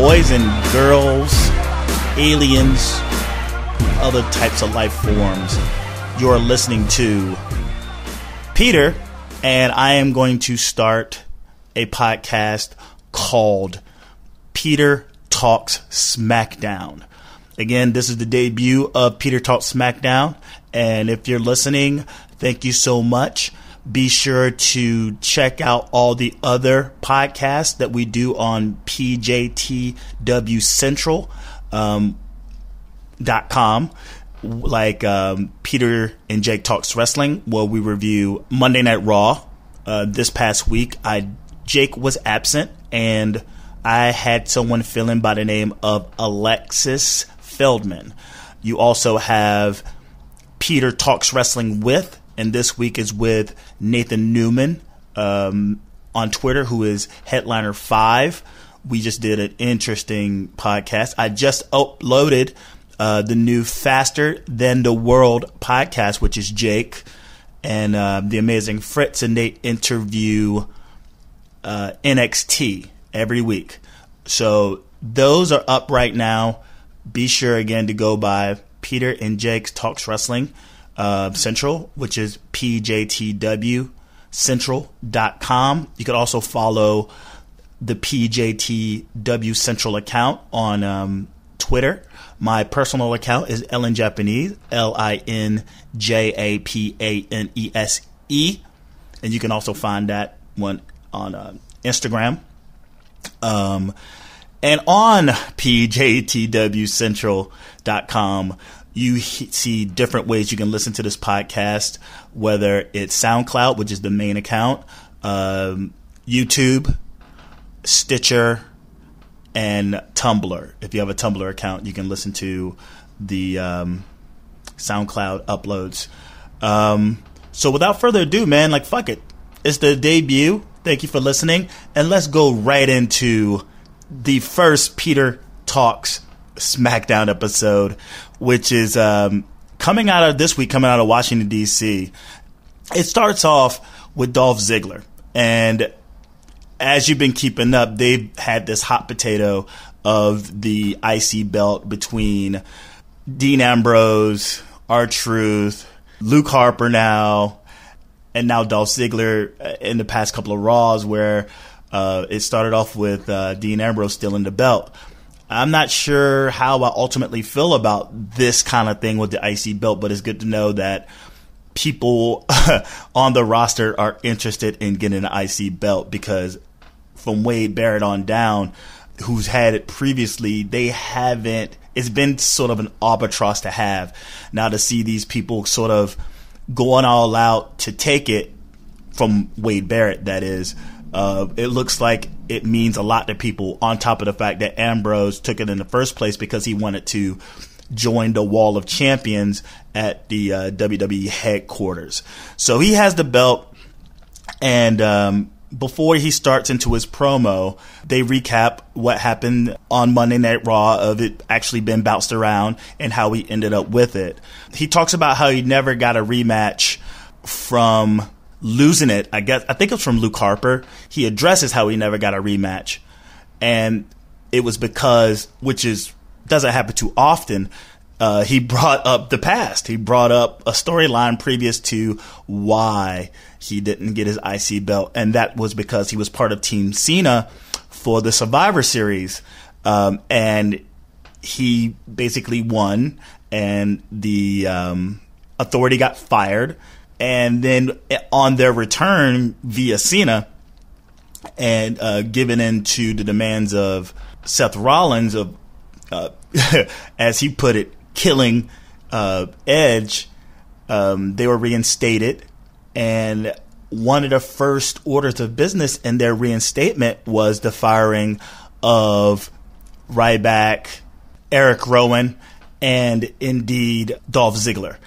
boys and girls, aliens, other types of life forms. You're listening to Peter, and I am going to start a podcast called Peter Talks Smackdown. Again, this is the debut of Peter Talks Smackdown, and if you're listening, thank you so much. Be sure to check out all the other podcasts that we do on pjtwcentral.com, like Peter and Jake Talks Wrestling, where we review Monday Night Raw. This past week, Jake was absent, and I had someone fill in by the name of Alexis Feldman. You also have Peter Talks Wrestling with, and this week is with Nathan Newman on Twitter, who is Headliner 5. We just did an interesting podcast. I just uploaded the new Faster Than the World podcast, which is Jake and the amazing Fritz and Nate interview NXT every week. So those are up right now. Be sure again to go by Peter and Jake's Talks Wrestling Central, which is pjtwcentral.com. You could also follow the PJTW Central account on Twitter. My personal account is Ellen Japanese, LinJapanese, and you can also find that one on Instagram. And on pjtwcentral.com, you see different ways you can listen to this podcast, whether it's SoundCloud, which is the main account, YouTube, Stitcher, and Tumblr. If you have a Tumblr account, you can listen to the SoundCloud uploads. So without further ado, man, fuck it. It's the debut. Thank you for listening. And let's go right into the first Peter Talks Smackdown episode, which is coming out of Washington, D.C. It starts off with Dolph Ziggler. And as you've been keeping up, they've had this hot potato of the IC belt between Dean Ambrose, R-Truth, Luke Harper now, and now Dolph Ziggler in the past couple of Raws, where it started off with Dean Ambrose stealing the belt. I'm not sure how I ultimately feel about this kind of thing with the IC belt, but it's good to know that people on the roster are interested in getting an IC belt, because from Wade Barrett on down, who's had it previously, they haven't. It's been sort of an albatross to have. Now to see these people sort of going all out to take it from Wade Barrett, that is, it looks like it means a lot to people, on top of the fact that Ambrose took it in the first place because he wanted to join the Wall of Champions at the WWE headquarters. So he has the belt, and before he starts into his promo, they recap what happened on Monday Night Raw, of it actually been bounced around and how he ended up with it. He talks about how he never got a rematch from losing it. I think it was from Luke Harper. He addresses how he never got a rematch, and it was because, doesn't happen too often, he brought up the past. He brought up a storyline previous to why he didn't get his IC belt, and that was because he was part of Team Cena for the Survivor Series, and he basically won, and the Authority got fired. And then on their return via Cena, and given into the demands of Seth Rollins of, as he put it, killing Edge, they were reinstated. And one of the first orders of business in their reinstatement was the firing of Ryback, Eric Rowan, and indeed Dolph Ziggler.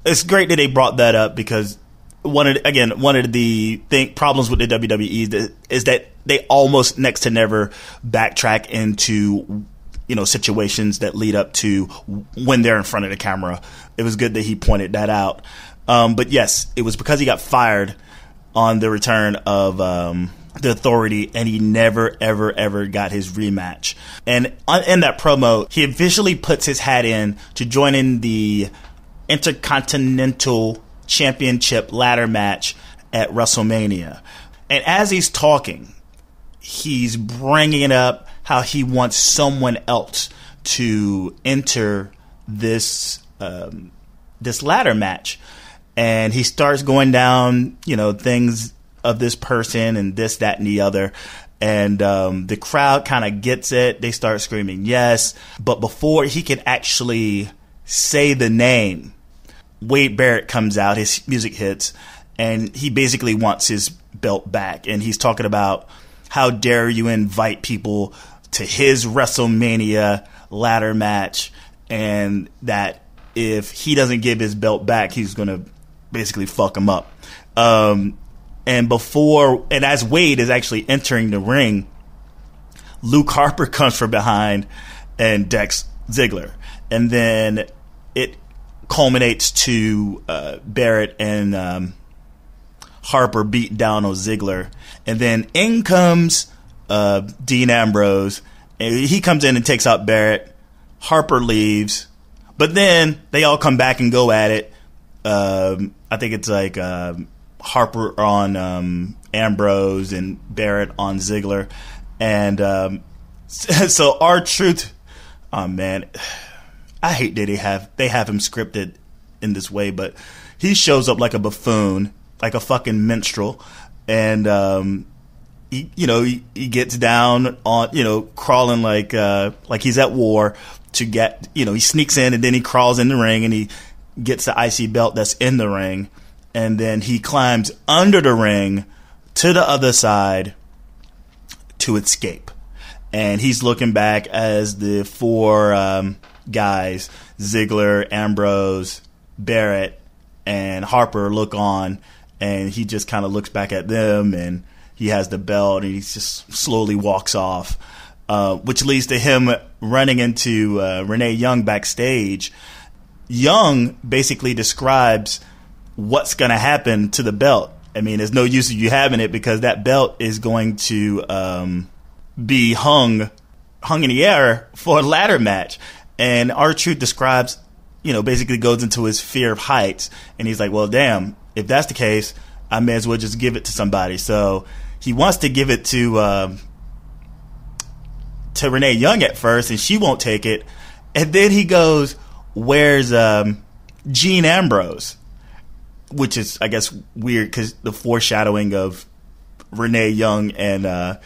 It's great that they brought that up, because one of the problems with the WWE is that they almost next to never backtrack into situations that lead up to when they're in front of the camera. It was good that he pointed that out. But yes, it was because he got fired on the return of the Authority, and he never, ever, ever got his rematch. And in that promo, he officially puts his hat in to join in the Intercontinental Championship ladder match at WrestleMania. And as he's talking, he's bringing up how he wants someone else to enter this this ladder match. And he starts going down, things of this person and this, that, and the other. And the crowd kind of gets it. They start screaming yes. But before he can actually say the name, Wade Barrett comes out, his music hits, and he basically wants his belt back. And he's talking about, how dare you invite people to his WrestleMania ladder match, and that if he doesn't give his belt back, he's going to basically fuck him up. And as Wade is actually entering the ring, Luke Harper comes from behind and decks Ziggler. And then it culminates to Barrett and Harper beat down on Ziggler. And then in comes Dean Ambrose. And he comes in and takes out Barrett. Harper leaves. But then they all come back and go at it. I think it's like Harper on Ambrose and Barrett on Ziggler. And so R-Truth, oh man, I hate that they have him scripted in this way, but he shows up like a buffoon, like a fucking minstrel, and he gets down on, crawling like he's at war to get, he sneaks in, and then he crawls in the ring and he gets the IC belt that's in the ring, and then he climbs under the ring to the other side to escape. And he's looking back as the four guys, Ziggler, Ambrose, Barrett, and Harper look on, and he just kind of looks back at them, and he has the belt, and he just slowly walks off, which leads to him running into Renee Young backstage. Young basically describes what's going to happen to the belt. I mean, there's no use of you having it because that belt is going to be hung in the air for a ladder match. And R-Truth describes, basically goes into his fear of heights. And he's like, well, damn, if that's the case, I may as well just give it to somebody. So he wants to give it to Renee Young at first, and she won't take it. And then he goes, where's Dean Ambrose? Which is, I guess, weird because the foreshadowing of Renee Young and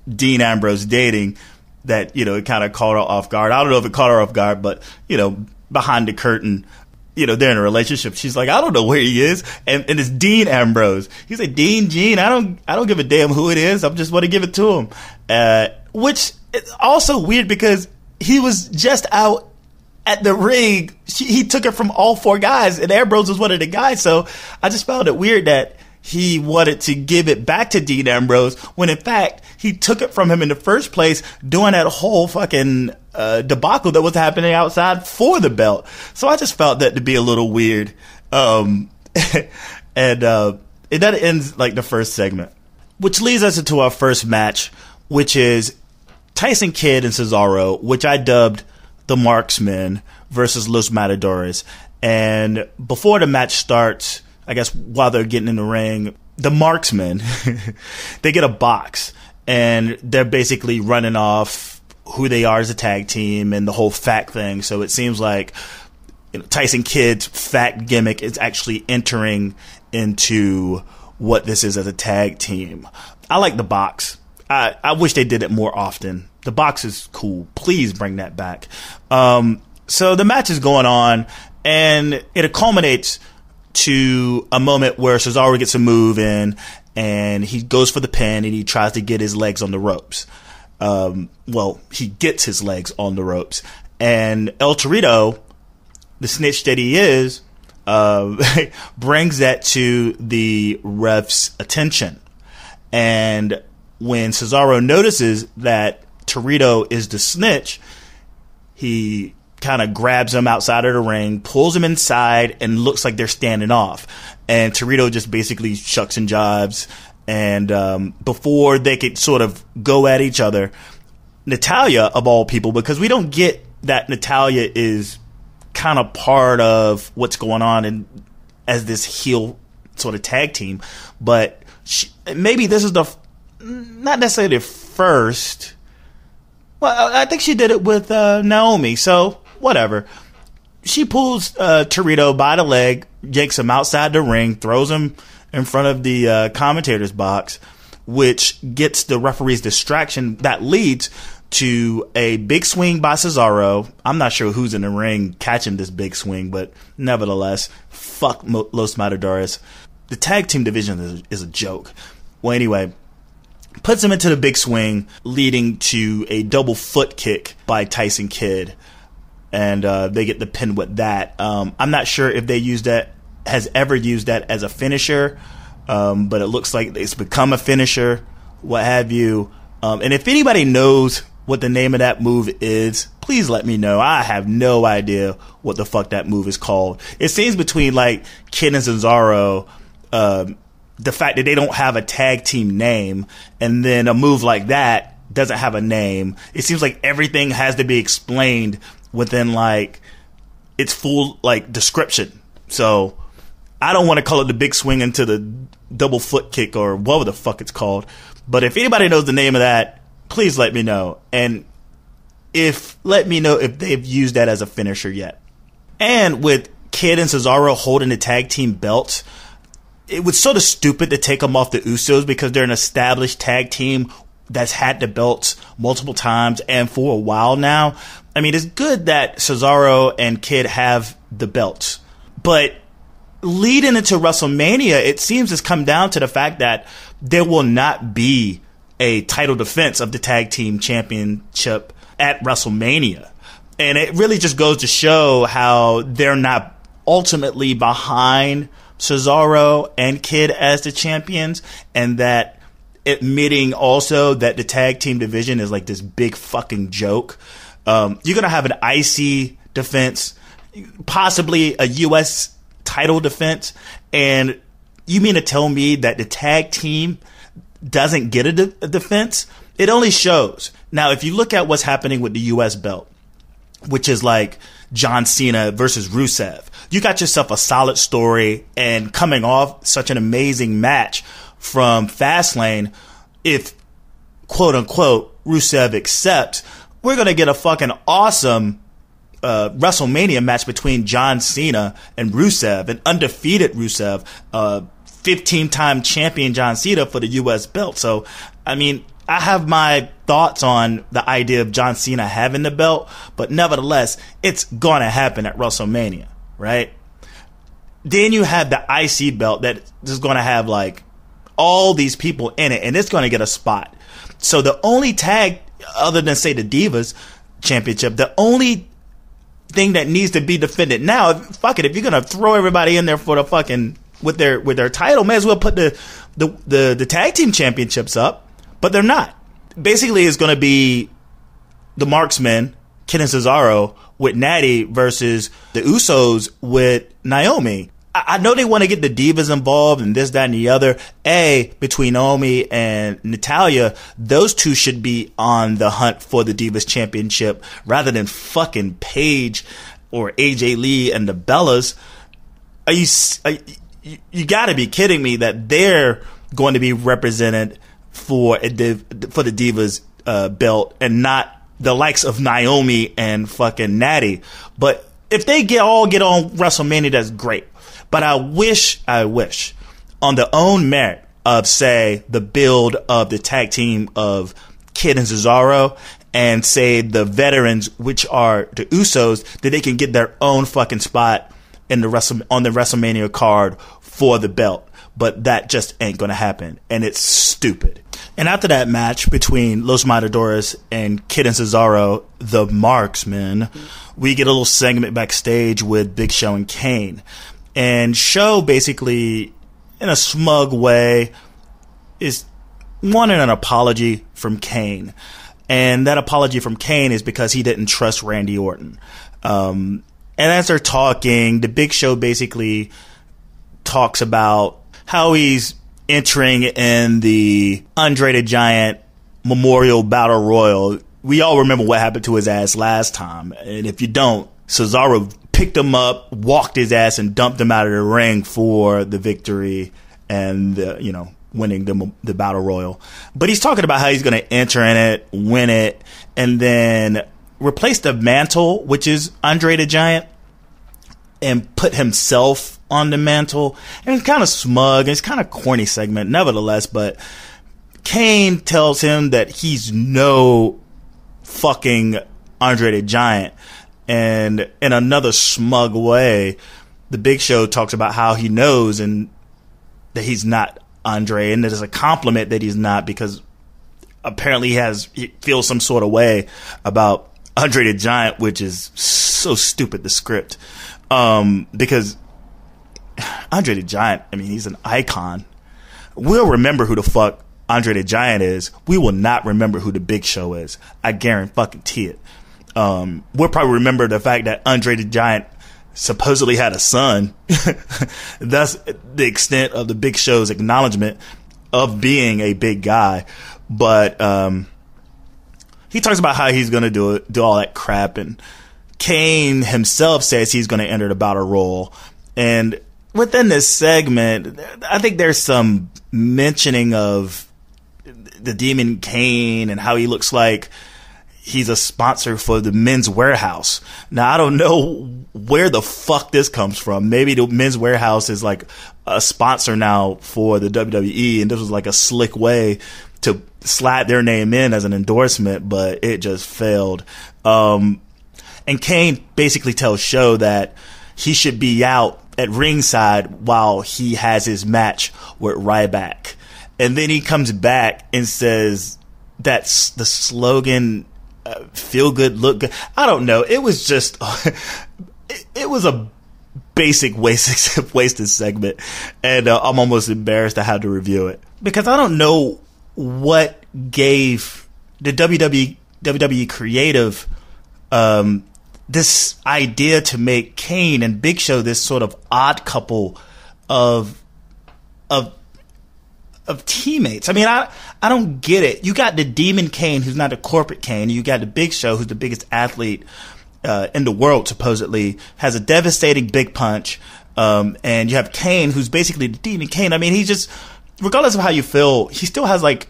Dean Ambrose dating, that, it kind of caught her off guard. I don't know if it caught her off guard, but, behind the curtain, they're in a relationship. She's like, I don't know where he is. And it's Dean Ambrose. He's like, Gene, I don't give a damn who it is. I just want to give it to him. Which is also weird because he was just out at the ring. He took it from all four guys, and Ambrose was one of the guys. So I just found it weird that he wanted to give it back to Dean Ambrose when, in fact, he took it from him in the first place doing that whole fucking debacle that was happening outside for the belt. So I just felt that to be a little weird. And that ends like the first segment, which leads us into our first match, which is Tyson Kidd and Cesaro, which I dubbed the Marksmen versus Los Matadores. And before the match starts, I guess while they're getting in the ring, the Marksmen, they get a box, and they're basically running off who they are as a tag team and the whole fact thing. So it seems like Tyson Kidd's fact gimmick is actually entering into what this is as a tag team. I like the box. I wish they did it more often. The box is cool. Please bring that back. So the match is going on, and it culminates to a moment where Cesaro gets a move in, and he goes for the pin, and he tries to get his legs on the ropes. He gets his legs on the ropes, and El Torito, the snitch that he is, brings that to the ref's attention. And when Cesaro notices that Torito is the snitch, he kind of grabs him outside of the ring, pulls him inside, and looks like they're standing off. And Torito just basically shucks and jives And before they could sort of go at each other, Natalya, of all people, because we don't get that Natalya is kind of part of what's going on and as this heel sort of tag team, but maybe this is not necessarily the first. Well, I think she did it with Naomi, so whatever. She pulls Torito by the leg, yanks him outside the ring, throws him in front of the commentator's box, which gets the referee's distraction. That leads to a big swing by Cesaro. I'm not sure who's in the ring catching this big swing, but nevertheless, fuck Los Matadores. The tag team division is a joke. Well, anyway, puts him into the big swing, leading to a double foot kick by Tyson Kidd. And they get the pin with that. I'm not sure if they has ever used that as a finisher, but it looks like it's become a finisher, what have you. And if anybody knows what the name of that move is, please let me know. I have no idea what the fuck that move is called. It seems between like Kidd and Cesaro, the fact that they don't have a tag team name, and then a move like that doesn't have a name. It seems like everything has to be explained within like its full like description. So I don't want to call it the big swing into the double foot kick or whatever the fuck it's called. But if anybody knows the name of that, please let me know. And let me know if they've used that as a finisher yet. And with Kidd and Cesaro holding the tag team belts, it was sort of stupid to take them off the Usos because they're an established tag team that's had the belts multiple times and for a while now. I mean, it's good that Cesaro and Kidd have the belts, but leading into WrestleMania, it seems it's come down to the fact that there will not be a title defense of the tag team championship at WrestleMania. And it really just goes to show how they're not ultimately behind Cesaro and Kidd as the champions, and that admitting also that the tag team division is like this big fucking joke. You're going to have an IC defense, possibly a US title defense, and you mean to tell me that the tag team doesn't get a defense? It only shows. Now, if you look at what's happening with the US belt, which is like John Cena versus Rusev, you got yourself a solid story, and coming off such an amazing match from Fastlane, if quote unquote Rusev accepts, we're going to get a fucking awesome WrestleMania match between John Cena and Rusev, an undefeated Rusev, 15-time champion John Cena for the US belt. So, I mean, I have my thoughts on the idea of John Cena having the belt, but nevertheless, it's going to happen at WrestleMania, right? Then you have the IC belt that is going to have like all these people in it, and it's going to get a spot. So the only tag, other than say the Divas Championship, the only thing that needs to be defended now, fuck it, if you're going to throw everybody in there for the fucking with their title, may as well put the tag team championships up. But they're not. Basically, it's going to be the Marksmen, Kidd and Cesaro, with Natty versus the Usos with Naomi. I know they want to get the Divas involved and this, that, and the other. Between Naomi and Natalya, those two should be on the hunt for the Divas Championship rather than fucking Paige or AJ Lee and the Bellas. You got to be kidding me that they're going to be represented for the Divas belt and not the likes of Naomi and fucking Natty. But if they all get on WrestleMania, that's great. But I wish on the own merit of, say, the build of the tag team of Kidd and Cesaro and, say, the veterans, which are the Usos, that they can get their own fucking spot on the WrestleMania card for the belt. But that just ain't going to happen. And it's stupid. And after that match between Los Matadores and Kidd and Cesaro, the Marksmen, we get a little segment backstage with Big Show and Kane. And Show basically, in a smug way, is wanting an apology from Kane. And that apology from Kane is because he didn't trust Randy Orton. And as they're talking, the Big Show basically talks about how he's entering in the Andre the Giant Memorial Battle Royal. We all remember what happened to his ass last time. And if you don't, Cesaro picked him up, walked his ass, and dumped him out of the ring for the victory and, winning the Battle Royal. But he's talking about how he's going to enter in it, win it, and then replace the mantle, which is Andre the Giant, and put himself on the mantle. And it's kind of smug, and it's kind of corny segment, nevertheless, but Kane tells him that he's no fucking Andre the Giant. And in another smug way, the Big Show talks about how he knows and that he's not Andre, and that it's a compliment that he's not, because apparently he feels some sort of way about Andre the Giant, which is so stupid, the script. Because Andre the Giant, I mean, he's an icon. We'll remember who the fuck Andre the Giant is. We will not remember who the Big Show is. I guarantee it. We'll probably remember the fact that Andre the Giant supposedly had a son. That's the extent of the Big Show's acknowledgement of being a big guy. But he talks about how he's going to do all that crap, and Kane himself says he's going to enter the Battle Royal. And within this segment, I think there's some mentioning of the Demon Kane and how he looks like he's a sponsor for the Men's Warehouse. Now, I don't know where the fuck this comes from. Maybe the Men's Warehouse is like a sponsor now for the WWE, and this was like a slick way to slide their name in as an endorsement, but it just failed. And Kane basically tells Show that he should be out at ringside while he has his match with Ryback. And then he comes back and says that's the slogan, feel good, look good. I don't know. It was just, it was a basic wasted segment. And I'm almost embarrassed to have to review it, because I don't know what gave the WWE creative this idea to make Kane and Big Show this sort of odd couple of teammates. I mean, I don't get it. You got the Demon Kane, who's not a corporate Kane. You got the Big Show, who's the biggest athlete in the world, supposedly, has a devastating big punch. And you have Kane, who's basically the Demon Kane. I mean, he just, regardless of how you feel, he still has like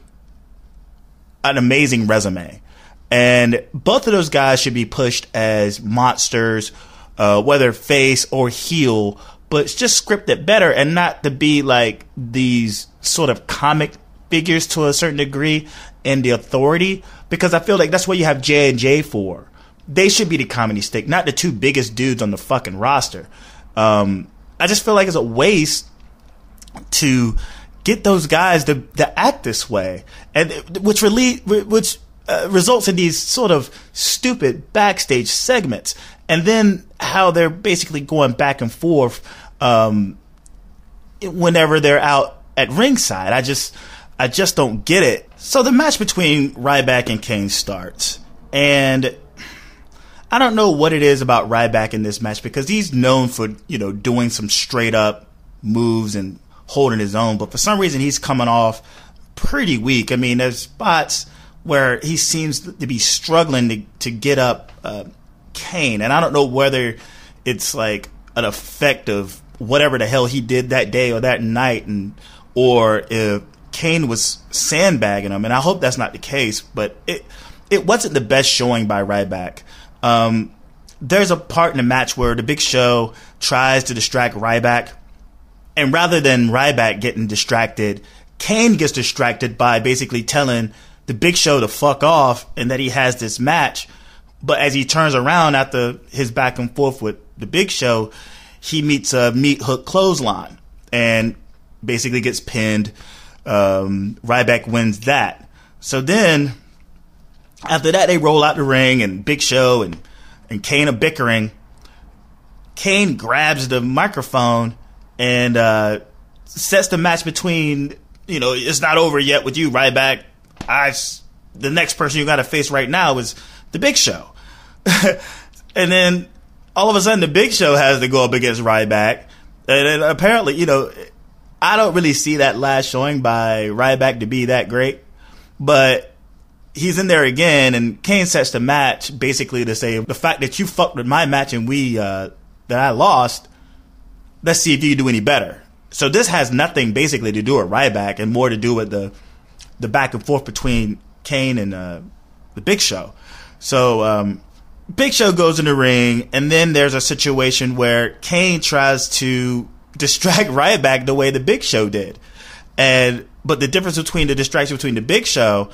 an amazing resume. And both of those guys should be pushed as monsters, whether face or heel, but it's just scripted better, and not to be like these sort of comic figures to a certain degree in the Authority, because I feel like that's what you have J&J for. They should be the comedy stick, not the two biggest dudes on the fucking roster. I just feel like it's a waste to get those guys to act this way, and which results in these sort of stupid backstage segments, and then how they're basically going back and forth whenever they're out at ringside. I just don't get it. So the match between Ryback and Kane starts, and I don't know what it is about Ryback in this match, because he's known for, doing some straight up moves and holding his own, but for some reason he's coming off pretty weak. I mean, there's spots where he seems to be struggling to get up Kane, and I don't know whether it's like an effect of whatever the hell he did that day or that night, or if Kane was sandbagging him, and I hope that's not the case, but it wasn't the best showing by Ryback. There's a part in the match where the Big Show tries to distract Ryback, and rather than Ryback getting distracted, Kane gets distracted by basically telling the Big Show to fuck off and that he has this match. But as he turns around after his back and forth with the Big Show, he meets a meat hook clothesline and basically gets pinned. Ryback wins that. So then after that, they roll out the ring, and Big Show and Kane are bickering. Kane grabs the microphone and sets the match between, it's not over yet with you, Ryback. The next person you got to face right now is the Big Show. And then all of a sudden the Big Show has to go up against Ryback. And then apparently, I don't really see that last showing by Ryback to be that great, but he's in there again, and Kane sets the match basically to say, the fact that you fucked with my match and that I lost, let's see if you can do any better. So this has nothing basically to do with Ryback and more to do with the back and forth between Kane and the Big Show. So Big Show goes in the ring, and then there's a situation where Kane tries to distract Ryback the way the Big Show did. But the difference between the distraction between the Big Show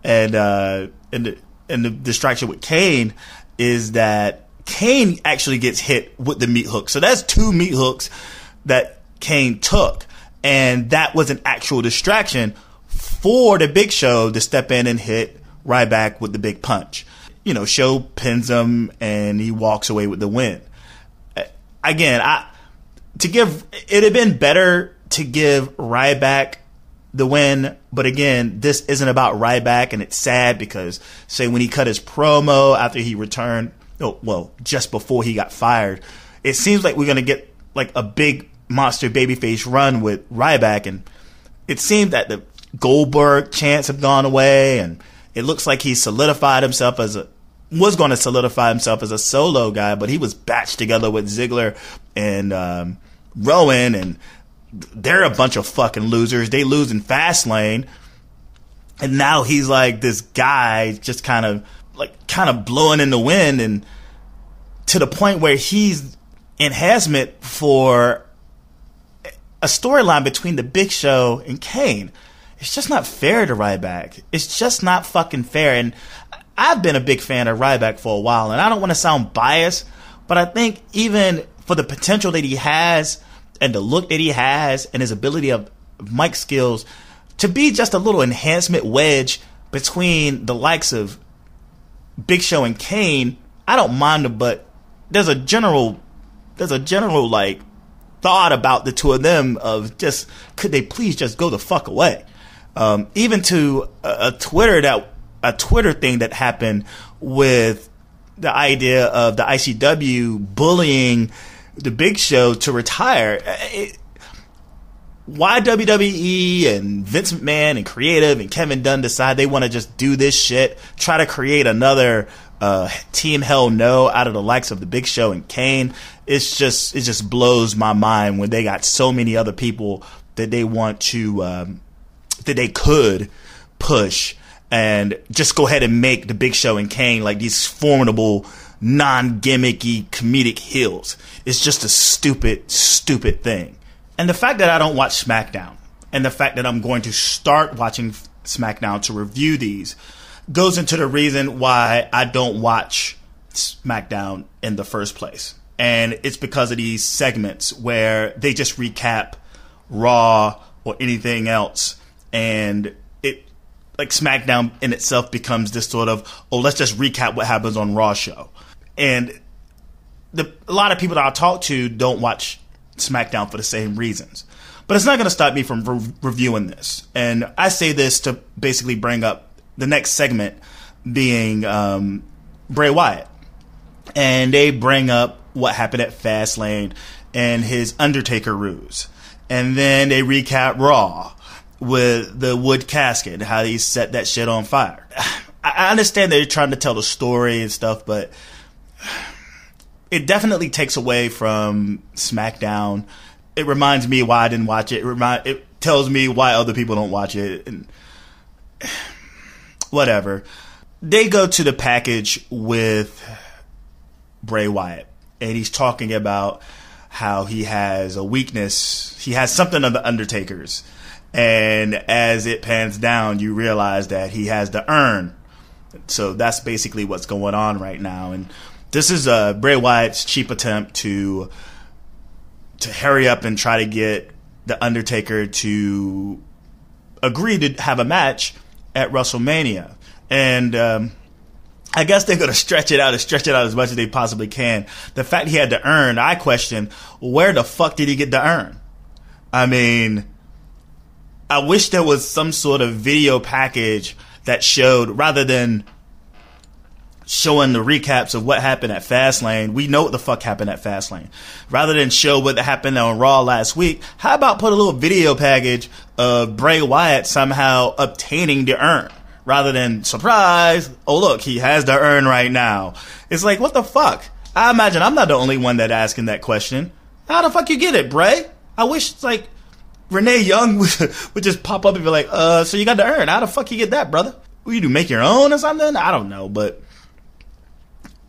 and the distraction with Kane is that Kane actually gets hit with the meat hook. So that's 2 meat hooks that Kane took, and that was an actual distraction for the Big Show to step in and hit Ryback with the big punch. Show pins him, and he walks away with the win. Again, it'd have been better to give Ryback the win, but again, this isn't about Ryback, and it's sad because, say, when he cut his promo after he returned, just before he got fired, it seems like we're going to get like a big monster babyface run with Ryback, and it seemed that the Goldberg chants have gone away, and it looks like he was going to solidify himself as a solo guy, but he was batched together with Ziggler and Rowan, and they're a bunch of fucking losers. They lose in Fastlane, and now he's like this guy just kind of blowing in the wind, and to the point where he's enhancement for a storyline between the Big Show and Kane. It's just not fair to Ryback. It's just not fucking fair. And I've been a big fan of Ryback for a while, and I don't want to sound biased, but I think even for the potential that he has and the look that he has and his ability of mic skills, to be just a little enhancement wedge between the likes of Big Show and Kane, I don't mind him, but there's a general like thought about the two of them of just, could they please just go the fuck away? Even to a Twitter thing that happened with the idea of the ICW bullying the Big Show to retire. Why WWE and Vince McMahon and Creative and Kevin Dunn decide they want to just do this shit, try to create another Team Hell No out of the likes of the Big Show and Kane. It just blows my mind when they got so many other people that they want to that they could push and just go ahead and make the Big Show and Kane like these formidable, non-gimmicky comedic heels. It's just a stupid thing. And the fact that I don't watch SmackDown, and the fact that I'm going to start watching SmackDown to review these, goes into the reason why I don't watch SmackDown in the first place. And it's because of these segments where they just recap Raw or anything else, and it, like, SmackDown in itself becomes this sort of, let's just recap what happens on Raw show. And a lot of people that I talk to don't watch SmackDown for the same reasons. But it's not going to stop me from reviewing this. And I say this to basically bring up the next segment being Bray Wyatt. And they bring up what happened at Fastlane and his Undertaker ruse. And then they recap Raw with the wood casket, how he set that shit on fire. I understand they're trying to tell the story and stuff, but it definitely takes away from SmackDown. It reminds me why I didn't watch it. It tells me why other people don't watch it. And whatever. They go to the package with Bray Wyatt, and he's talking about how he has a weakness. He has something of the Undertaker's. And as it pans down, you realize that he has the urn. So that's basically what's going on right now. And this is Bray Wyatt's cheap attempt to hurry up and try to get the Undertaker to agree to have a match at WrestleMania. And I guess they're going to stretch it out as much as they possibly can. The fact he had the urn, I question, where the fuck did he get the urn? I mean, I wish there was some sort of video package that showed, rather than showing the recaps of what happened at Fastlane. We know what the fuck happened at Fastlane. Rather than show what happened on Raw last week, how about put a little video package of Bray Wyatt somehow obtaining the urn? Rather than, surprise, oh look, he has the urn right now. It's like, what the fuck? I imagine I'm not the only one that asking that question. How the fuck you get it, Bray? I wish, it's like, Renee Young would just pop up and be like, so you got the urn. How the fuck you get that, brother? What you do, make your own or something? I don't know, but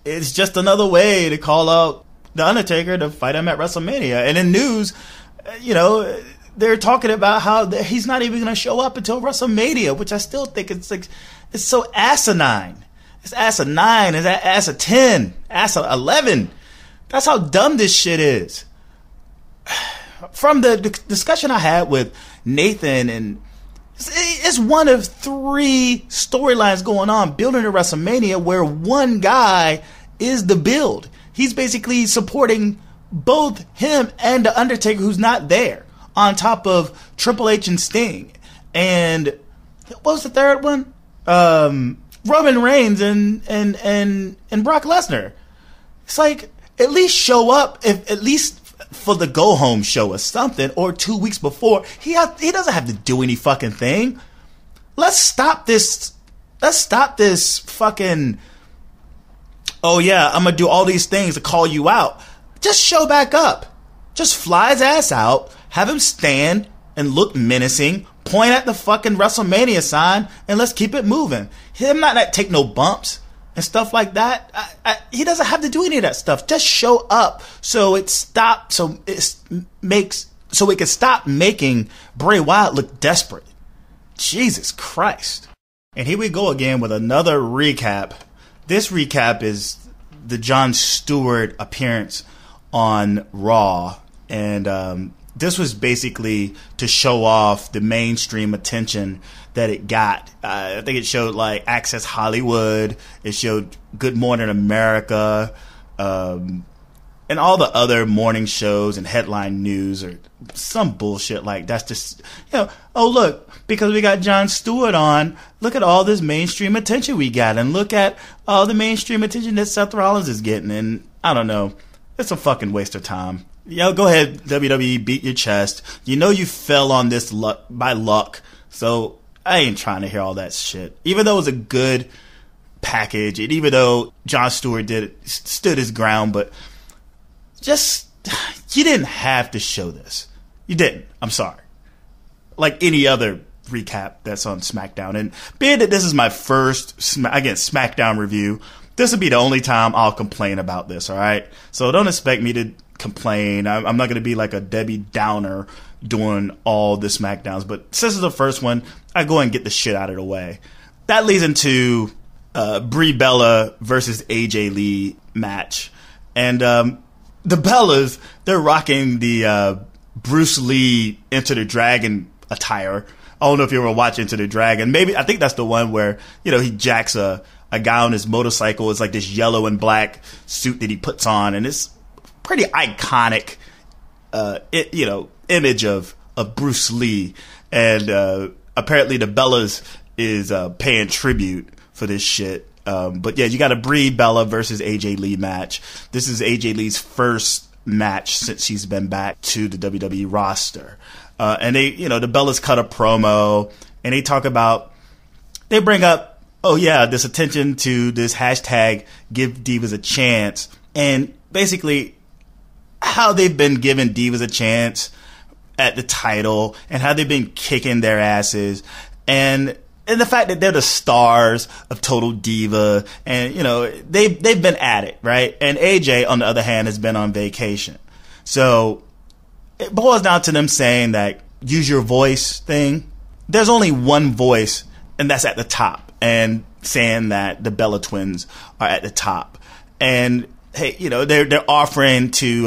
it's just another way to call out The Undertaker to fight him at WrestleMania. And in news, they're talking about how he's not even going to show up until WrestleMania, which I still think it's so asinine. It's asinine. It's ass of 10, ass of 11. That's how dumb this shit is. From the discussion I had with Nathan, and it's one of 3 storylines going on building to WrestleMania where one guy is the build. He's basically supporting both him and The Undertaker, who's not there, on top of Triple H and Sting. And what was the third one? Roman Reigns and Brock Lesnar. It's like, at least show up, at least for the go home show or something, or 2 weeks before. He doesn't have to do any fucking thing. Let's stop this fucking, oh yeah, I'm gonna do all these things to call you out. Just show back up. Just fly his ass out, have him stand and look menacing, point at the fucking WrestleMania sign, and let's keep it moving. Him not take no bumps and stuff like that. He doesn't have to do any of that stuff. Just show up so it can stop making Bray Wyatt look desperate. Jesus Christ. And here we go again with another recap. This recap is the Jon Stewart appearance on Raw. And this was basically to show off the mainstream attention that it got. I think it showed like Access Hollywood. It showed Good Morning America. And all the other morning shows and headline news or some bullshit like that's just, oh look, because we got Jon Stewart on, look at all this mainstream attention we got, and look at all the mainstream attention that Seth Rollins is getting. And I don't know, it's a fucking waste of time. Go ahead, WWE, beat your chest. You fell on this by luck, so I ain't trying to hear all that shit. Even though it was a good package, and even though Jon Stewart stood his ground, but just, you didn't have to show this. You didn't. I'm sorry. Like any other recap that's on SmackDown. And being that this is my first, SmackDown review, this will be the only time I'll complain about this, alright? So don't expect me to complain. I'm not going to be like a Debbie Downer doing all the SmackDowns. But since it's the first one, I go and get the shit out of the way. That leads into Brie Bella versus AJ Lee match. And the Bellas, they're rocking the Bruce Lee Enter the Dragon attire. I don't know if you ever watch Enter the Dragon. I think that's the one where, he jacks a guy on his motorcycle. It's like this yellow and black suit that he puts on, and it's pretty iconic, image of Bruce Lee. And apparently the Bellas is paying tribute for this shit. But yeah, you got a Brie Bella versus AJ Lee match. This is AJ Lee's first match since she's been back to the WWE roster. And they, the Bellas cut a promo, and they bring up, oh yeah, this attention to this hashtag Give Divas a Chance, and basically how they've been giving Divas a chance at the title, and how they've been kicking their asses, and the fact that they're the stars of Total Diva, and they've been at it, right? And AJ, on the other hand, has been on vacation. So it boils down to them saying that use your voice thing. There's only one voice, and that's at the top, and saying that the Bella Twins are at the top. And hey, they're offering to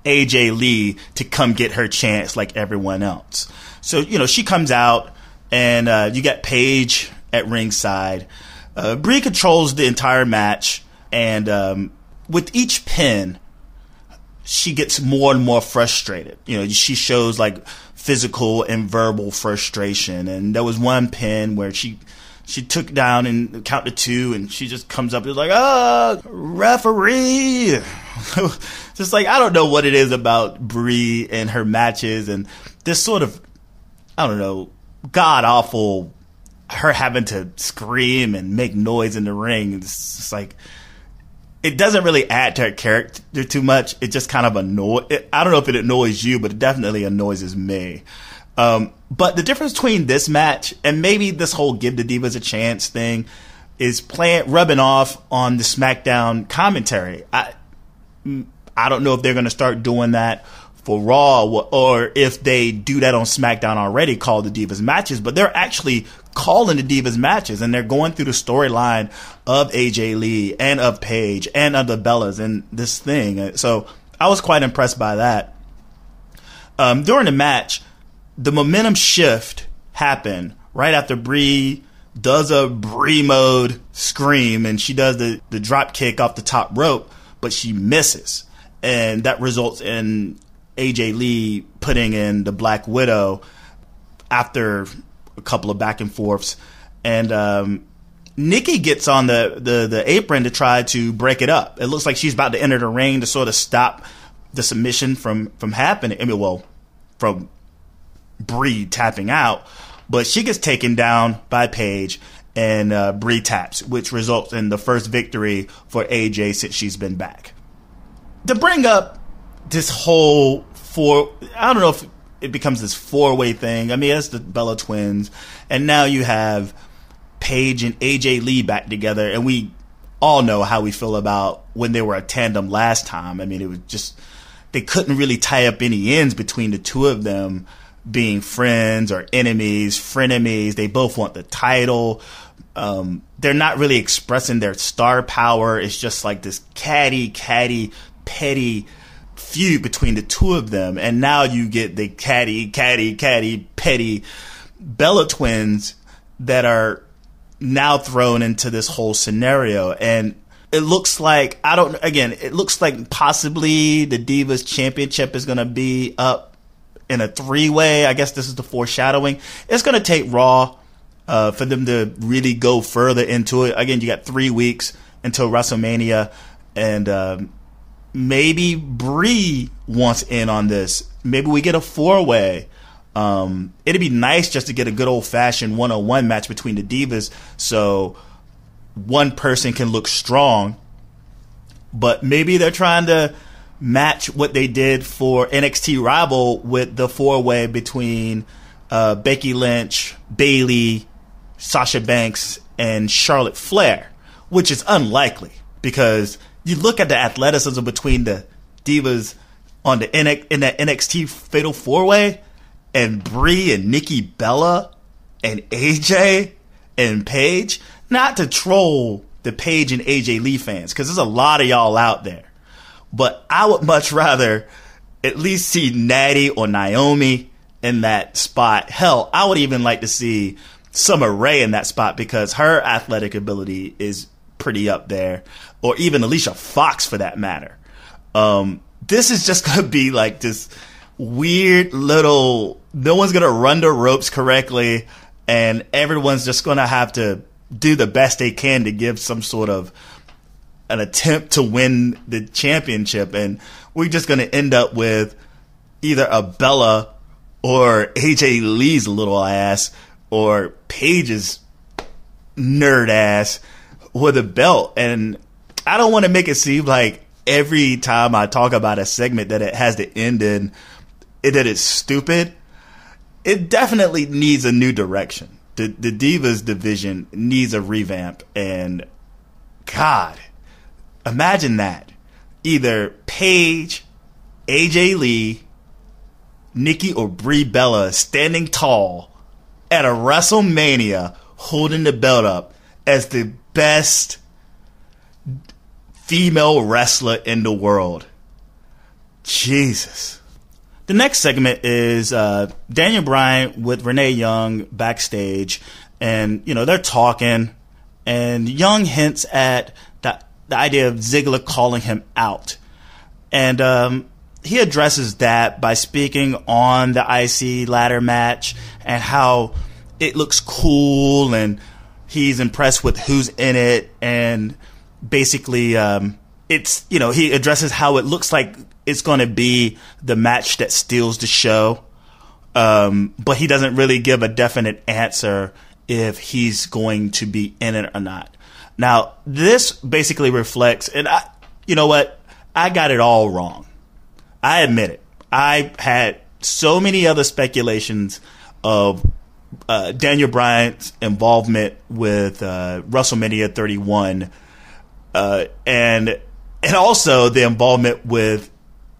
AJ Lee to come get her chance like everyone else. So she comes out, and you got Paige at ringside. Brie controls the entire match, and with each pin, she gets more and more frustrated. She shows like physical and verbal frustration. And there was one pin where she she took down and count to 2, and she just comes up and is like, referee. Just like, I don't know what it is about Brie and her matches and this sort of, I don't know, god awful, her having to scream and make noise in the ring. It's just like, it doesn't really add to her character too much. It just kind of I don't know if it annoys you, but it definitely annoys me. But the difference between this match and maybe this whole give the Divas a chance thing is rubbing off on the SmackDown commentary. I don't know if they're going to start doing that for Raw or if they do that on SmackDown already, call the Divas matches, but they're actually calling the Divas matches, and they're going through the storyline of AJ Lee and of Paige and of the Bellas and this thing. So I was quite impressed by that. During the match, the momentum shift happened right after Brie does a Brie mode scream, and she does the drop kick off the top rope, but she misses. And that results in AJ Lee putting in the Black Widow after a couple of back and forths. And Nikki gets on the apron to try to break it up. It looks like she's about to enter the ring to sort of stop the submission from happening. I mean, well, from Brie tapping out, but she gets taken down by Paige, and Brie taps, which results in the first victory for AJ since she's been back. To bring up this whole I don't know if it becomes this 4-way thing. I mean, it's the Bella Twins, and now you have Paige and AJ Lee back together, and we all know how we feel about when they were a tandem last time. I mean, it was just, they couldn't really tie up any ends between the two of them being friends or enemies, frenemies. They both want the title. They're not really expressing their star power. It's just like this catty, petty feud between the two of them. And now you get the catty, petty Bella Twins that are now thrown into this whole scenario. And it looks like, it looks like possibly the Divas Championship is going to be up in a 3-way. I guess this is the foreshadowing. It's going to take Raw for them to really go further into it. Again, you got 3 weeks until WrestleMania, and maybe Brie wants in on this. Maybe we get a 4-way. It'd be nice just to get a good old-fashioned 1-on-1 match between the Divas so one person can look strong, but maybe they're trying to match what they did for NXT Rival with the 4-way between Becky Lynch, Bayley, Sasha Banks, and Charlotte Flair, which is unlikely because you look at the athleticism between the Divas on in that NXT Fatal 4-way, and Brie and Nikki Bella and AJ and Paige. Not to troll the Paige and AJ Lee fans, because there's a lot of y'all out there. But I would much rather at least see Natty or Naomi in that spot. Hell, I would even like to see Summer Rae in that spot because her athletic ability is pretty up there. Or even Alicia Fox for that matter. This is just going to be like this weird little, no one's going to run the ropes correctly, and everyone's just going to have to do the best they can to give some sort of an attempt to win the championship, and we're just going to end up with either a Bella or AJ Lee's little ass or Paige's nerd ass with a belt. And I don't want to make it seem like every time I talk about a segment that it has to end in that it's stupid. It definitely needs a new direction. The Divas division needs a revamp, and God, imagine that. Either Paige, AJ Lee, Nikki or Brie Bella standing tall at a WrestleMania holding the belt up as the best female wrestler in the world. Jesus. The next segment is Daniel Bryan with Renee Young backstage, and they're talking, and Young hints at the idea of Ziggler calling him out, and he addresses that by speaking on the IC ladder match and how it looks cool, and he's impressed with who's in it, and basically it's, you know, he addresses how it looks like it's going to be the match that steals the show, but he doesn't really give a definite answer if he's going to be in it or not. Now, this basically reflects, and you know what? I got it all wrong. I admit it. I had so many other speculations of Daniel Bryan's involvement with WrestleMania 31, and also the involvement with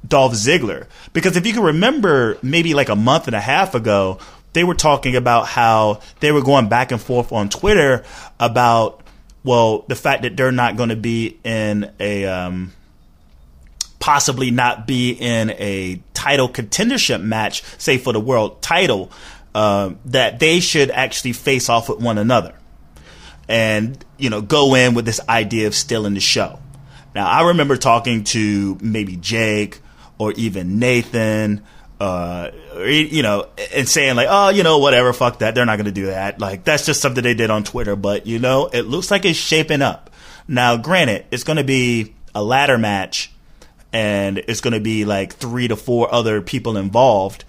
Dolph Ziggler. Because if you can remember, maybe like a month and a half ago, they were talking about how they were going back and forth on Twitter about, well, the fact that they're not going to be in a possibly not be in a title contendership match, say for the world title, that they should actually face off with one another and, you know, go in with this idea of stealing the show. Now, I remember talking to maybe Jake or even Nathan, you know, and saying like, oh, you know, whatever, fuck that. They're not going to do that. Like, that's just something they did on Twitter. But, you know, it looks like it's shaping up. Now, granted, it's going to be a ladder match and it's going to be like 3 to 4 other people involved.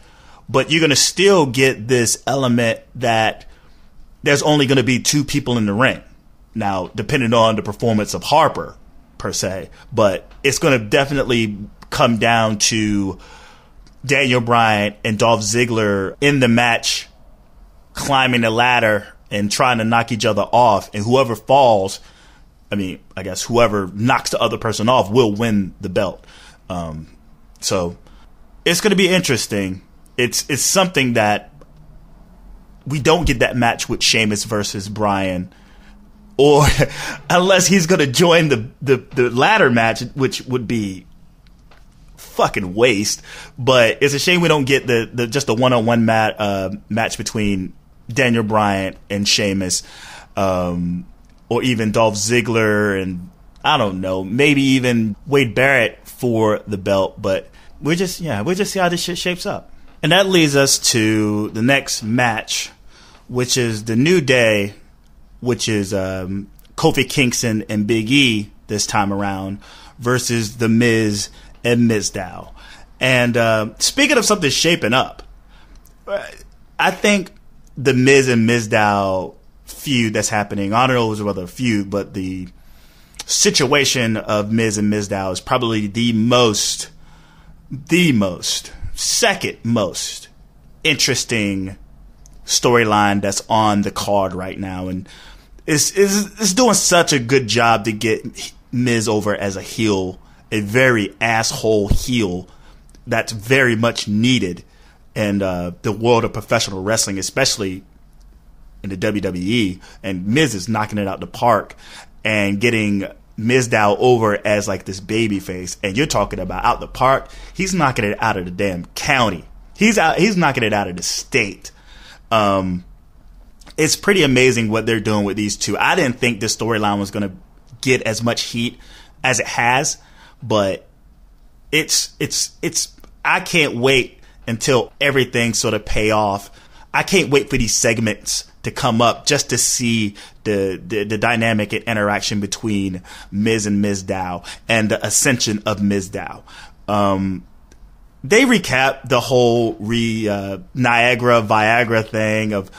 But you're going to still get this element that there's only going to be 2 people in the ring. Now, depending on the performance of Harper, per se. But it's going to definitely come down to Daniel Bryan and Dolph Ziggler in the match, climbing the ladder and trying to knock each other off. And whoever falls, I mean, I guess whoever knocks the other person off will win the belt. So it's going to be interesting. It's something that we don't get that match with Sheamus versus Bryan, or unless he's going to join the ladder match, which would be fucking waste. But it's a shame we don't get the just a one-on-one match between Daniel Bryan and Sheamus, or even Dolph Ziggler and, I don't know, maybe even Wade Barrett for the belt. But we'll just see how this shit shapes up. And that leads us to the next match, which is the New Day, which is Kofi Kingston and Big E this time around versus The Miz and Mizdow. And speaking of something shaping up, I think the Miz and Mizdow feud that's happening, I don't know if it was a feud, but the situation of Miz and Mizdow is probably the second most interesting storyline that's on the card right now. And it's doing such a good job to get Miz over as a heel, a very asshole heel that's very much needed in the world of professional wrestling, especially in the WWE. And Miz is knocking it out the park and getting Mizdow over as like this baby face. And you're talking about out the park. He's knocking it out of the damn county. He's knocking it out of the state. It's pretty amazing what they're doing with these two. I didn't think this storyline was going to get as much heat as it has, but it's I can't wait until everything sort of pay off. I can't wait for these segments to come up just to see the dynamic and interaction between Miz and Mizdow and the ascension of Mizdow. They recap the whole Niagara Viagra thing of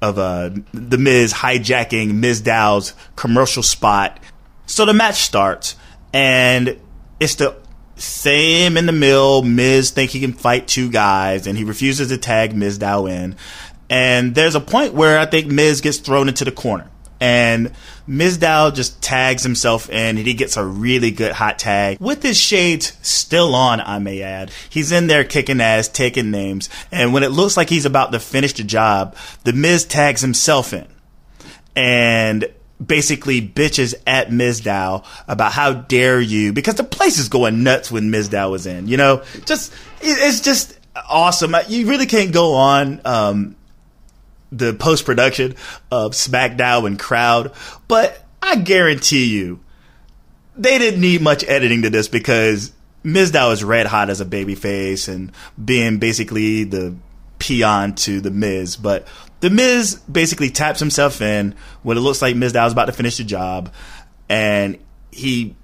the Miz hijacking Mizdow's commercial spot. So the match starts, and it's the same in the mill. Miz think he can fight 2 guys, and he refuses to tag Mizdow in. And there's a point where I think Miz gets thrown into the corner, and Mizdow just tags himself in, and he gets a really good hot tag with his shades still on, I may add. He's in there kicking ass, taking names, and when it looks like he's about to finish the job, the Miz tags himself in and basically bitches at Mizdow about how dare you, because the place is going nuts when Mizdow is in, you know? It's just awesome. You really can't go on the post-production of SmackDown and crowd, but I guarantee you they didn't need much editing to this, because Mizdow is red hot as a babyface and being basically the peon to the Miz. But The Miz basically taps himself in when it looks like Mizdow is about to finish the job, and he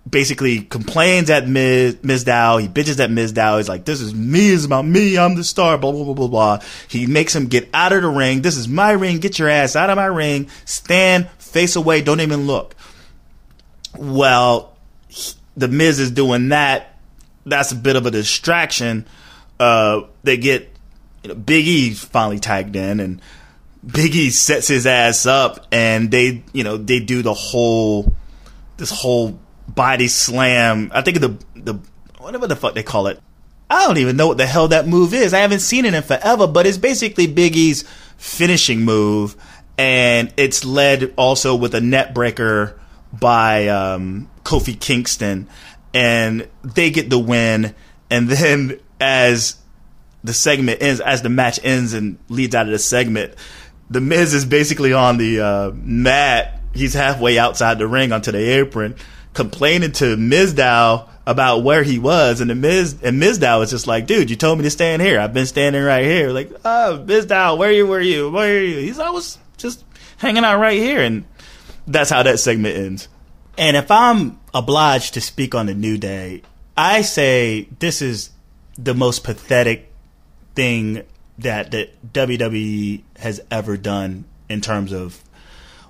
basically complains at Mizdow. He bitches at Mizdow. He's like, this is me, it's about me, I'm the star, blah, blah, blah, blah, blah. He makes him get out of the ring. This is my ring, get your ass out of my ring. Stand, face away, don't even look. Well, the Miz is doing that. That's a bit of a distraction. They get Big E finally tagged in, and Big E sets his ass up, and they do this whole body slam. I think the whatever the fuck they call it. I don't even know what the hell that move is. I haven't seen it in forever, but it's basically Big E's finishing move, and it's led also with a net breaker by Kofi Kingston, and they get the win. And then as the match ends and leads out of the segment, the Miz is basically on the mat. He's halfway outside the ring onto the apron, complaining to Mizdow about where he was, and Mizdow is just like, dude, you told me to stand here. I've been standing right here. Like, oh, Mizdow, where are you? He's I was just hanging out right here, and that's how that segment ends. And if I'm obliged to speak on the New Day, I say this is the most pathetic thing that WWE has ever done in terms of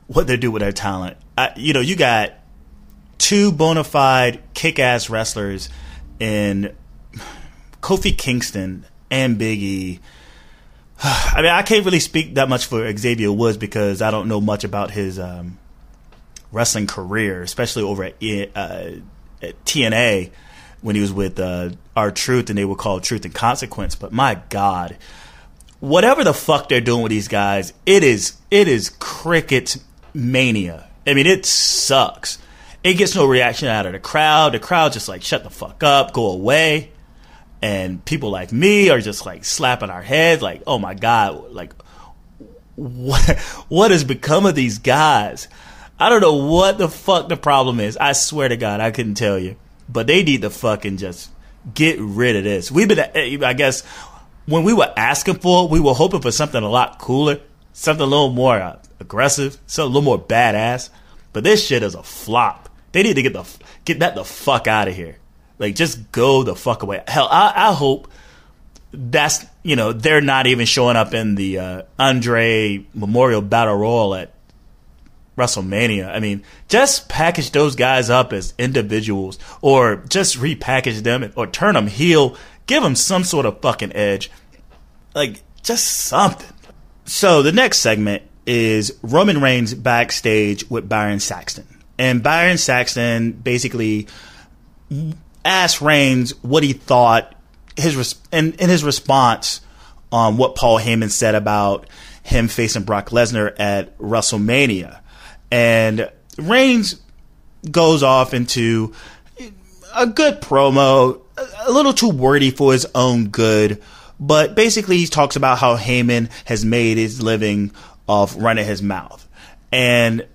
what they do with their talent. You got two bona fide kick-ass wrestlers in Kofi Kingston and Big E. I mean, I can't really speak that much for Xavier Woods because I don't know much about his wrestling career, especially over at TNA when he was with R-Truth, and they were called Truth and Consequence. But my God, whatever the fuck they're doing with these guys, it is cricket mania. I mean, it sucks. It gets no reaction out of the crowd. The crowd just like, shut the fuck up, go away. And people like me are just like slapping our heads like, oh my God, like what has become of these guys? I don't know what the fuck the problem is. I swear to God, I couldn't tell you. But they need to fucking just get rid of this. We've been, I guess, when we were asking for it, we were hoping for something a lot cooler, something a little more aggressive, something a little more badass. But this shit is a flop. They need to get that the fuck out of here. Like, just go the fuck away. Hell, I hope that's, they're not even showing up in the Andre Memorial Battle Royal at WrestleMania. I mean, just package those guys up as individuals, or just repackage them, or turn them heel, give them some sort of fucking edge. Like, just something. So the next segment is Roman Reigns backstage with Byron Saxton. And Byron Saxton basically asked Reigns what he thought, in his response on what Paul Heyman said about him facing Brock Lesnar at WrestleMania. And Reigns goes off into a good promo, a little too wordy for his own good, but basically he talks about how Heyman has made his living off running his mouth. And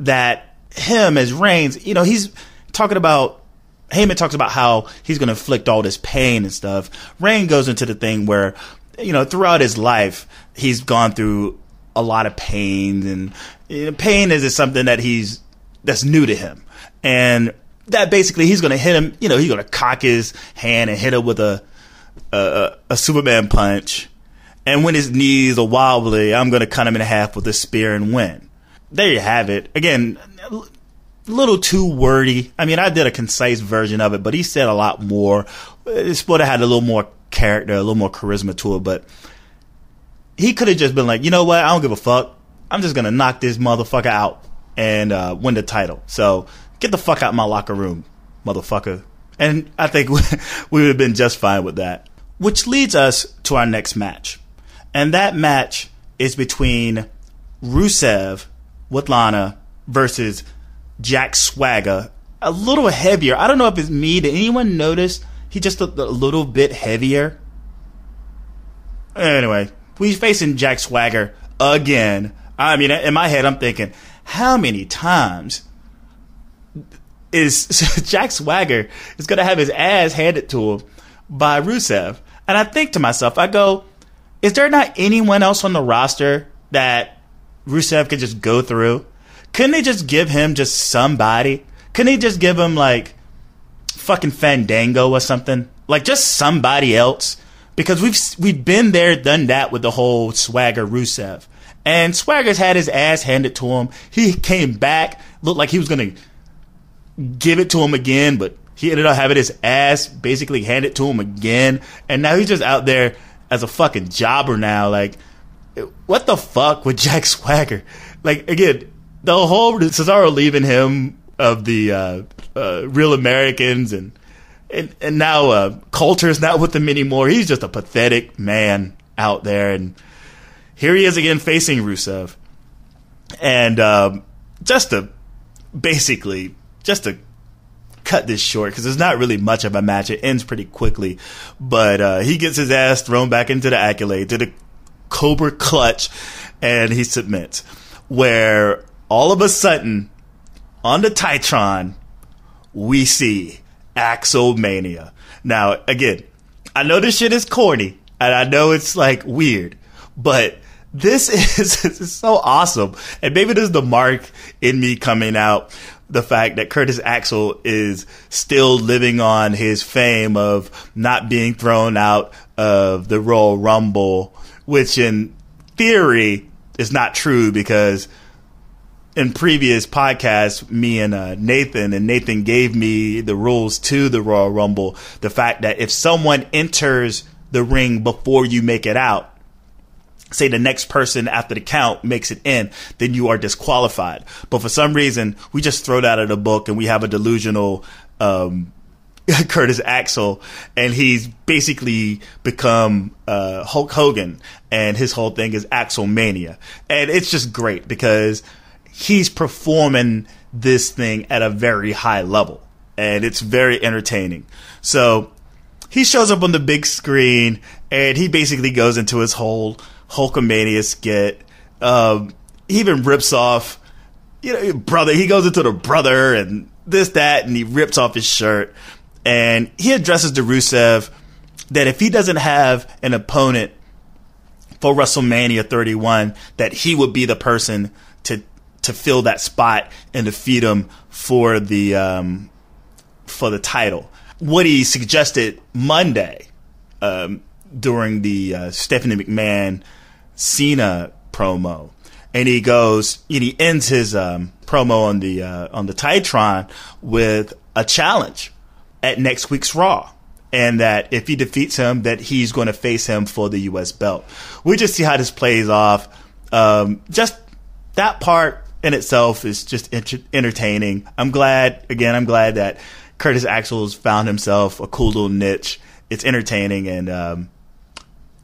that him as Reigns, he's talking about, Heyman talks about how he's going to inflict all this pain and stuff. Reigns goes into the thing where, throughout his life, he's gone through a lot of pain, and pain is something that's new to him. And that basically he's going to hit him, he's going to cock his hand and hit him with a Superman punch. And when his knees are wobbly, I'm going to cut him in half with a spear and win. There you have it. Again, a little too wordy. I mean, I did a concise version of it, but he said a lot more. It's supposed to have a little more character, a little more charisma to it, but he could have just been like, you know what? I don't give a fuck. I'm just going to knock this motherfucker out and win the title. So get the fuck out of my locker room, motherfucker. And I think we would have been just fine with that. Which leads us to our next match. And that match is between Rusev with Lana versus Jack Swagger. A little heavier. I don't know if it's me. Did anyone notice he just looked a little bit heavier? Anyway, we're facing Jack Swagger again. I mean, in my head, I'm thinking, how many times is Jack Swagger is going to have his ass handed to him by Rusev? And I think to myself, I go, is there not anyone else on the roster that Rusev could just go through? Couldn't they just give him just somebody? Couldn't they just give him like fucking Fandango or something? Like just somebody else? Because we've been there, done that with the whole Swagger Rusev. And Swagger's had his ass handed to him. He came back, looked like he was going to give it to him again, but he ended up having his ass basically handed to him again. And now he's just out there as a fucking jobber now. Like, what the fuck with Jack Swagger? Like, again, the whole Cesaro leaving him of the Real Americans and now Coulter's not with him anymore. He's just a pathetic man out there. And here he is again facing Rusev. And just to cut this short, because there's not really much of a match. It ends pretty quickly. But he gets his ass thrown back into the Accolade, to the Cobra Clutch, and he submits. Where all of a sudden, on the Titron, we see Axelmania. Now, again, I know this shit is corny, and I know it's like weird, but this is so awesome. And maybe this is the mark in me coming out, the fact that Curtis Axel is still living on his fame of not being thrown out of the Royal Rumble, which in theory is not true, because in previous podcasts, me and Nathan gave me the rules to the Royal Rumble. The fact that if someone enters the ring before you make it out, say the next person after the count makes it in, then you are disqualified. But for some reason, we just throw that out of the book, and we have a delusional Curtis Axel, and he's basically become Hulk Hogan, and his whole thing is Axelmania. And it's just great because he's performing this thing at a very high level, and it's very entertaining. So he shows up on the big screen, and he basically goes into his whole Hulkamania skit. He even rips off, brother. He goes into the brother and this, that, and he rips off his shirt. And he addresses to Rusev that if he doesn't have an opponent for WrestleMania 31, that he would be the person to fill that spot and defeat him for the title. What he suggested Monday during the Stephanie McMahon Cena promo, and he goes, and he ends his promo on the Titron with a challenge at next week's Raw, and that if he defeats him, that he's going to face him for the U.S. belt. We just see how this plays off. Just that part in itself is just entertaining. I'm glad that Curtis Axel's found himself a cool little niche. It's entertaining, and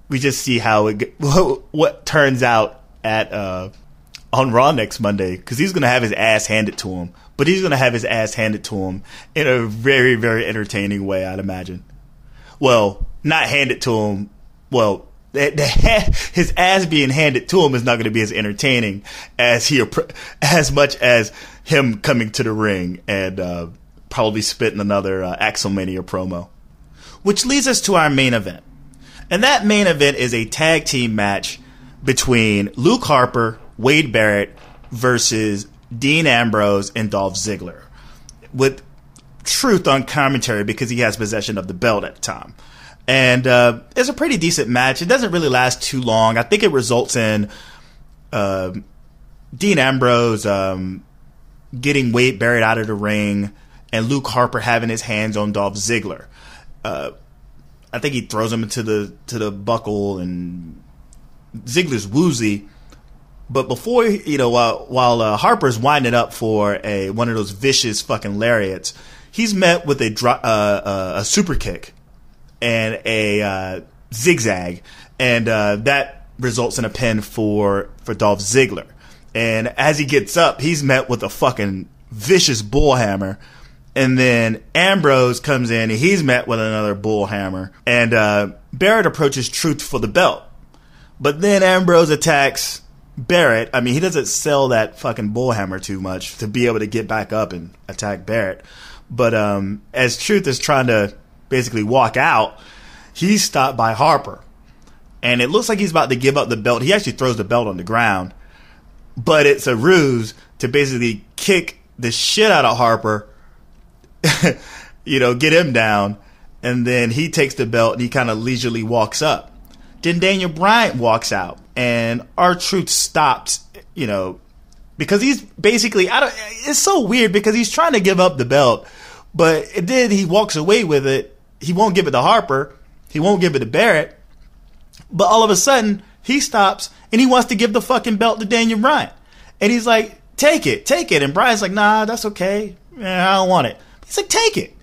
we just see how what turns out at on Raw next Monday, because he's going to have his ass handed to him. But he's going to have his ass handed to him in a very, very entertaining way, I'd imagine. Well, not handed to him. Well, his ass being handed to him is not going to be as entertaining as much as him coming to the ring and probably spitting another Axelmania promo. Which leads us to our main event. And that main event is a tag team match between Luke Harper, Wade Barrett versus Dean Ambrose and Dolph Ziggler, with Truth on commentary because he has possession of the belt at the time. And it's a pretty decent match. It doesn't really last too long. I think it results in Dean Ambrose getting Wade Barrett out of the ring and Luke Harper having his hands on Dolph Ziggler. I think he throws him into the buckle, and Ziggler's woozy. But before, while Harper's winding up for one of those vicious fucking lariats, he's met with a super kick and a zigzag, and that results in a pin for Dolph Ziggler. And as he gets up, he's met with a fucking vicious bullhammer. And then Ambrose comes in, and he's met with another bullhammer. And Barrett approaches Truth for the belt. But then Ambrose attacks Barrett. I mean, he doesn't sell that fucking bullhammer too much to be able to get back up and attack Barrett. But as Truth is trying to basically walk out, he's stopped by Harper. and it looks like he's about to give up the belt. He actually throws the belt on the ground, but it's a ruse to basically kick the shit out of Harper, get him down, and then he takes the belt and he kind of leisurely walks up. Then Daniel Bryan walks out, and R-Truth stops, because he's basically, it's so weird because he's trying to give up the belt, but then he walks away with it. He won't give it to Harper. He won't give it to Barrett. But all of a sudden, he stops and he wants to give the fucking belt to Daniel Bryan. And he's like, take it. And Bryan's like, nah, that's okay. I don't want it. He's like, take it.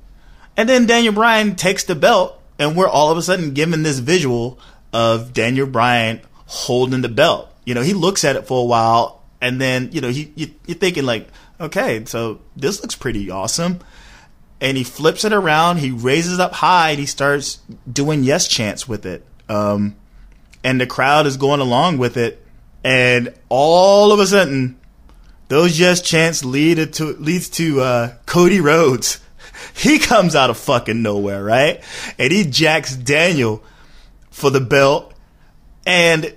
And then Daniel Bryan takes the belt, and we're all of a sudden given this visual of Daniel Bryan holding the belt. He looks at it for a while, and then, you're thinking like, okay, so this looks pretty awesome. And he flips it around, he raises it up high, and he starts doing yes chants with it. And the crowd is going along with it. And all of a sudden, those yes chants leads to Cody Rhodes. He comes out of fucking nowhere, right? And he jacks Daniel for the belt. And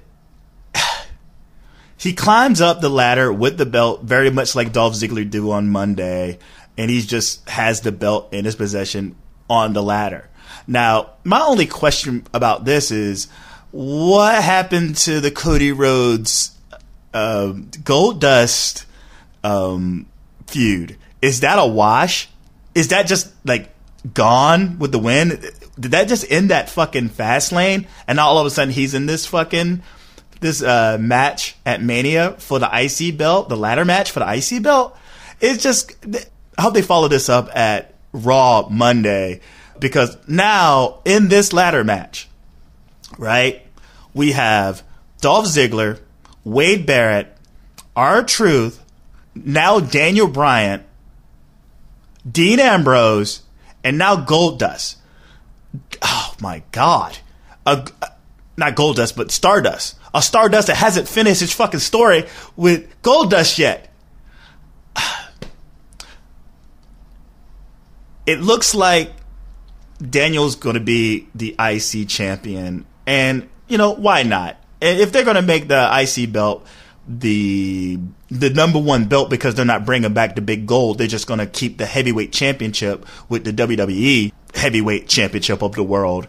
he climbs up the ladder with the belt, very much like Dolph Ziggler do on Monday. And he just has the belt in his possession on the ladder. Now, my only question about this is, what happened to the Cody Rhodes Goldust feud? Is that a wash? Is that just like gone with the wind? Did that just end that fucking fast lane? And now all of a sudden he's in this match at Mania for the IC belt, the ladder match for the IC belt. It's just, I hope they follow this up at Raw Monday, because now in this ladder match, right, we have Dolph Ziggler, Wade Barrett, R-Truth, now Daniel Bryan, Dean Ambrose, and now Goldust. Oh my God. Not Goldust, but Stardust. A Stardust that hasn't finished his fucking story with Goldust yet. It looks like Daniel's going to be the IC champion. And, why not? If they're going to make the IC belt the number one belt because they're not bringing back the big gold, they're just going to keep the heavyweight championship with the WWE heavyweight championship of the world.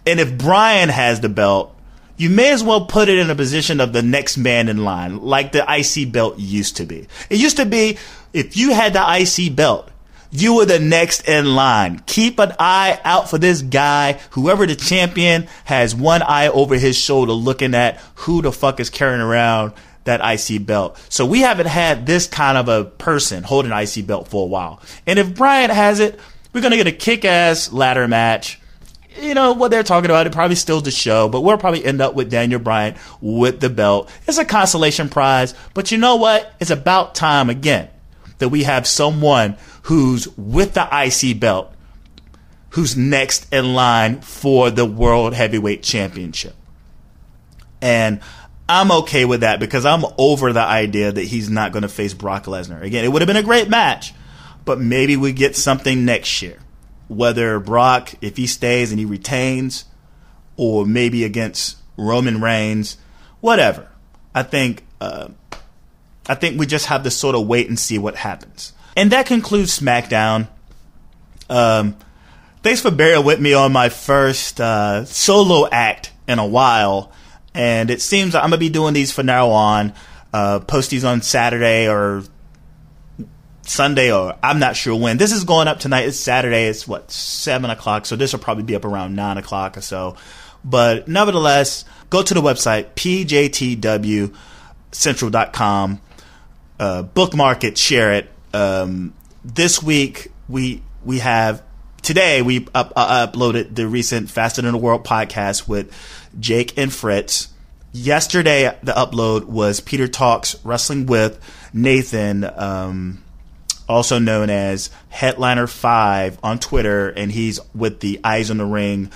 And if Bryan has the belt, you may as well put it in a position of the next man in line, like the IC belt used to be. It used to be, if you had the IC belt, you were the next in line. Keep an eye out for this guy. Whoever the champion has one eye over his shoulder looking at who the fuck is carrying around that IC belt. So we haven't had this kind of a person holding an IC belt for a while. And if Bryan has it, we're going to get a kick-ass ladder match. What they're talking about, it probably still the show, but we'll probably end up with Daniel Bryan with the belt. It's a consolation prize, but you know what? It's about time again that we have someone who's with the IC belt, who's next in line for the World Heavyweight Championship. And I'm okay with that because I'm over the idea that he's not going to face Brock Lesnar. Again, it would have been a great match, but maybe we get something next year. Whether Brock, if he stays and he retains, or maybe against Roman Reigns, whatever. I think we just have to sort of wait and see what happens. And that concludes SmackDown. Thanks for bearing with me on my first solo act in a while. And it seems I'm going to be doing these from now on. Post these on Saturday or Sunday, or I'm not sure when. This is going up tonight. It's Saturday. It's 7 o'clock. So this will probably be up around 9 o'clock or so. But nevertheless, go to the website, pjtwcentral.com. Bookmark it, share it. This week we have, today we uploaded the recent Faster Than the World podcast with Jake and Fritz. Yesterday the upload was Peter Talks Wrestling with Nathan, also known as Headliner 5 on Twitter, and he's with the Eyes on the Ring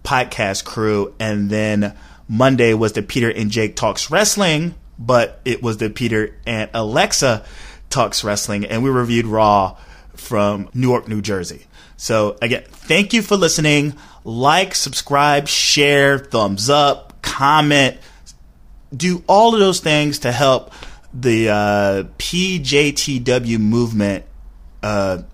podcast crew. And then Monday was the Peter and Jake Talks Wrestling, but it was the Peter and Alexa Talks Wrestling, and we reviewed Raw from Newark, New Jersey. So again, thank you for listening. Like, subscribe, share, thumbs up, comment, do all of those things to help the PJTW movement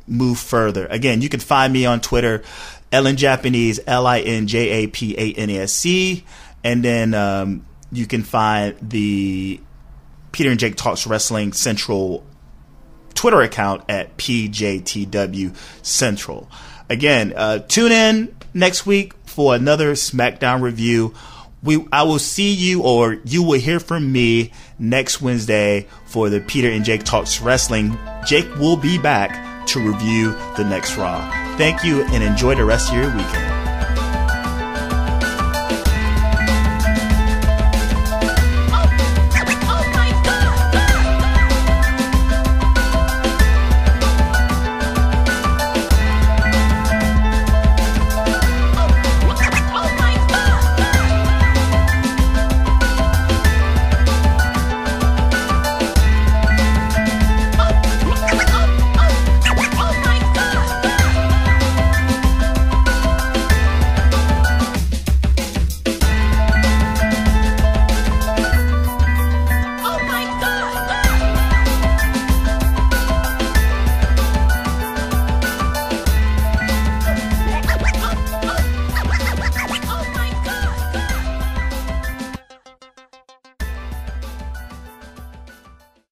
move further. Again, you can find me on Twitter, Ellen Japanese, LINJAPANASC, and then you can find the Peter and Jake Talks Wrestling Central Twitter account at PJTW Central. Again, tune in next week for another SmackDown review. I will see you, or you will hear from me next Wednesday for the Peter and Jake Talks Wrestling. Jake will be back to review the next Raw. Thank you and enjoy the rest of your weekend.